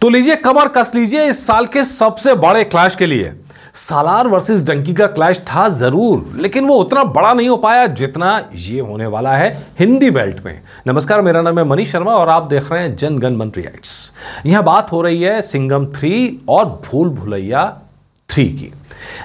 तो लीजिए कमर कस लीजिए इस साल के सबसे बड़े क्लैश के लिए। सालार वर्सेस डंकी का क्लैश था जरूर, लेकिन वो उतना बड़ा नहीं हो पाया जितना ये होने वाला है हिंदी बेल्ट में। नमस्कार, मेरा नाम है मनीष शर्मा और आप देख रहे हैं जन गण मन रिएक्ट्स। यहां बात हो रही है सिंघम 3 और भूल भुलैया 3 की।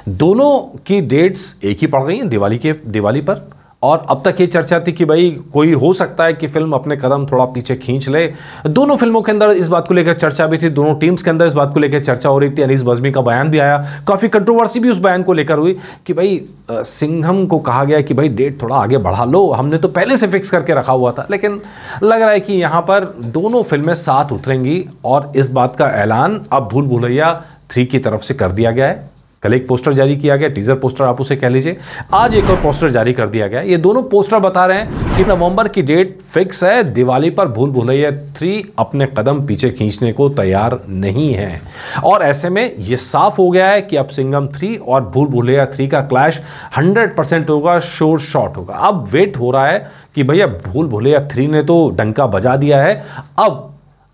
दोनों की डेट्स एक ही पड़ गई हैं दिवाली पर। और अब तक ये चर्चा थी कि भाई कोई हो सकता है कि फिल्म अपने कदम थोड़ा पीछे खींच ले। दोनों फिल्मों के अंदर इस बात को लेकर चर्चा भी थी, दोनों टीम्स के अंदर इस बात को लेकर चर्चा हो रही थी। अनीस बज्मी का बयान भी आया, काफ़ी कंट्रोवर्सी भी उस बयान को लेकर हुई कि भाई सिंघम को कहा गया कि भाई डेट थोड़ा आगे बढ़ा लो, हमने तो पहले से फिक्स करके रखा हुआ था। लेकिन लग रहा है कि यहाँ पर दोनों फिल्में साथ उतरेंगी और इस बात का ऐलान अब भूल भुलैया 3 की तरफ से कर दिया गया है। कल एक पोस्टर जारी किया गया, टीजर पोस्टर आप उसे कह लीजिए। आज एक और पोस्टर जारी कर दिया गया। ये दोनों पोस्टर बता रहे हैं कि नवंबर की डेट फिक्स है, दिवाली पर भूल भुलैया 3 अपने कदम पीछे खींचने को तैयार नहीं है। और ऐसे में ये साफ हो गया है कि अब सिंघम 3 और भूल भुलैया 3 का क्लैश 100% होगा, शोर शॉट होगा। अब वेट हो रहा है कि भैया भूल भुलैया 3 ने तो डंका बजा दिया है, अब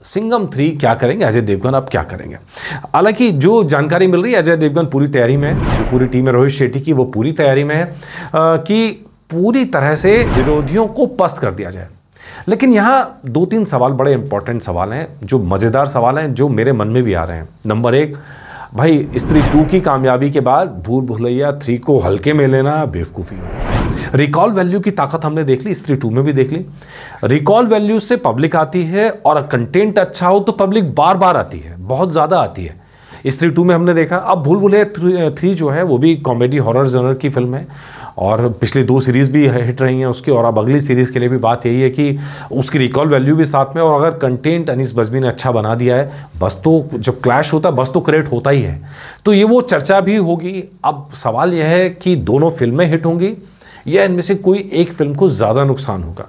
सिंघम 3 क्या करेंगे, अजय देवगन अब क्या करेंगे। हालांकि जो जानकारी मिल रही है अजय देवगन पूरी तैयारी में है, जो पूरी टीम है रोहित शेट्टी की वो पूरी तैयारी में है कि पूरी तरह से विरोधियों को पस्त कर दिया जाए। लेकिन यहाँ 2-3 सवाल बड़े इंपॉर्टेंट सवाल हैं, जो मज़ेदार सवाल हैं, जो मेरे मन में भी आ रहे हैं। नंबर 1, भाई स्त्री 2 की कामयाबी के बाद भूल भुलैया 3 को हल्के में लेना बेवकूफ़ी हो। रिकॉल वैल्यू की ताकत हमने देख ली, स्त्री 2 में भी देख ली। रिकॉल वैल्यू से पब्लिक आती है और कंटेंट अच्छा हो तो पब्लिक बार बार आती है, बहुत ज़्यादा आती है। स्त्री 2 में हमने देखा। अब भूल भुलैया 3 जो है वो भी कॉमेडी हॉरर जॉनर की फिल्म है और पिछली 2 सीरीज़ भी हिट रही हैं उसकी, और अब अगली सीरीज़ के लिए भी बात यही है कि उसकी रिकॉल वैल्यू भी साथ में। और अगर कंटेंट अनीस बज्मी ने अच्छा बना दिया है, बस तो जब क्लैश होता है बस तो क्रिएट होता ही है, तो ये वो चर्चा भी होगी। अब सवाल यह है कि दोनों फिल्में हिट होंगी या इनमें से कोई एक फिल्म को ज़्यादा नुकसान होगा।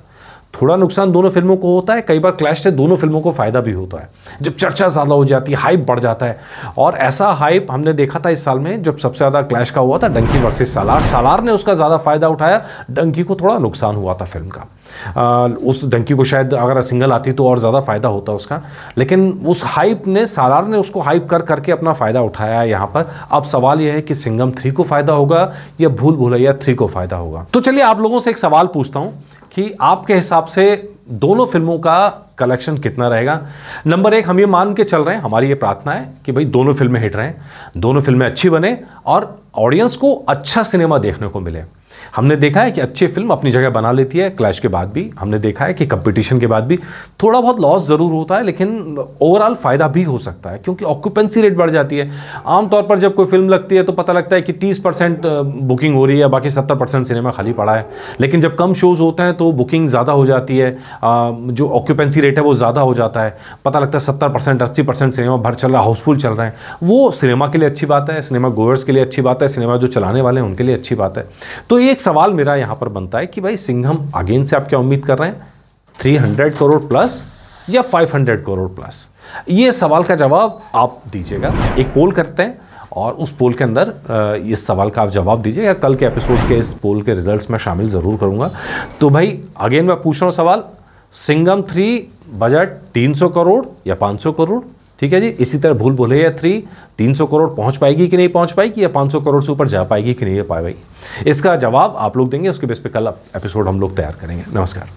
थोड़ा नुकसान दोनों फिल्मों को होता है, कई बार क्लैश से दोनों फिल्मों को फ़ायदा भी होता है जब चर्चा ज़्यादा हो जाती है, हाइप बढ़ जाता है। और ऐसा हाइप हमने देखा था इस साल में जब सबसे ज़्यादा क्लैश का हुआ था डंकी वर्सेस सालार। सालार ने उसका ज़्यादा फ़ायदा उठाया, डंकी को थोड़ा नुकसान हुआ था फिल्म का। उस डंकी को शायद अगर सिंगल आती तो और ज़्यादा फ़ायदा होता उसका, लेकिन उस हाइप ने, सालार ने उसको हाइप कर करके अपना फ़ायदा उठाया है यहाँ पर। अब सवाल यह है कि सिंघम 3 को फ़ायदा होगा या भूल भुलैया 3 को फ़ायदा होगा। तो चलिए आप लोगों से एक सवाल पूछता हूँ कि आपके हिसाब से दोनों फिल्मों का कलेक्शन कितना रहेगा। नंबर 1, हम ये मान के चल रहे हैं, हमारी ये प्रार्थना है कि भाई दोनों फिल्में हिट रहें, दोनों फिल्में अच्छी बने और ऑडियंस को अच्छा सिनेमा देखने को मिले। हमने देखा है कि अच्छी फिल्म अपनी जगह बना लेती है क्लैश के बाद भी। हमने देखा है कि कंपटीशन के बाद भी थोड़ा बहुत लॉस ज़रूर होता है, लेकिन ओवरऑल फ़ायदा भी हो सकता है क्योंकि ऑक्यूपेंसी रेट बढ़ जाती है। आमतौर पर जब कोई फिल्म लगती है तो पता लगता है कि 30% बुकिंग हो रही है, बाकी 70% सिनेमा खाली पड़ा है। लेकिन जब कम शोज़ होते हैं तो बुकिंग ज़्यादा हो जाती है, जो ऑक्यूपेंसी रेट है वो ज़्यादा हो जाता है। पता लगता है 70% 80% सिनेमा भर चल रहा है, हाउसफुल चल रहे हैं। वो सिनेमा के लिए अच्छी बात है, सिनेमा गोवर्स के लिए अच्छी बात है, सिनेमा जो चलाने वाले हैं उनके लिए अच्छी बात है। तो एक सवाल मेरा यहाँ पर बनता है कि भाई सिंघम अगेन से आप क्या उम्मीद कर रहे हैं, 300 करोड़ प्लस या 500 करोड़ प्लस? ये सवाल का जवाब आप दीजिएगा। एक पोल करते हैं और उस पोल के अंदर इस सवाल का आप जवाब दीजिएगा। कल के एपिसोड के इस पोल के रिजल्ट्स में शामिल ज़रूर करूँगा। तो भाई अगेन मैं पूछ रहा हूँ सवाल, सिंघम 3 बजट 300 करोड़ या 500 करोड़? ठीक है जी। इसी तरह भूल भुलैया 3 300 करोड़ पहुंच पाएगी कि नहीं पहुंच पाएगी, या 500 करोड़ से ऊपर जा पाएगी कि नहीं जा पाएगी? इसका जवाब आप लोग देंगे, उसके बेस पे कल एपिसोड हम लोग तैयार करेंगे। नमस्कार।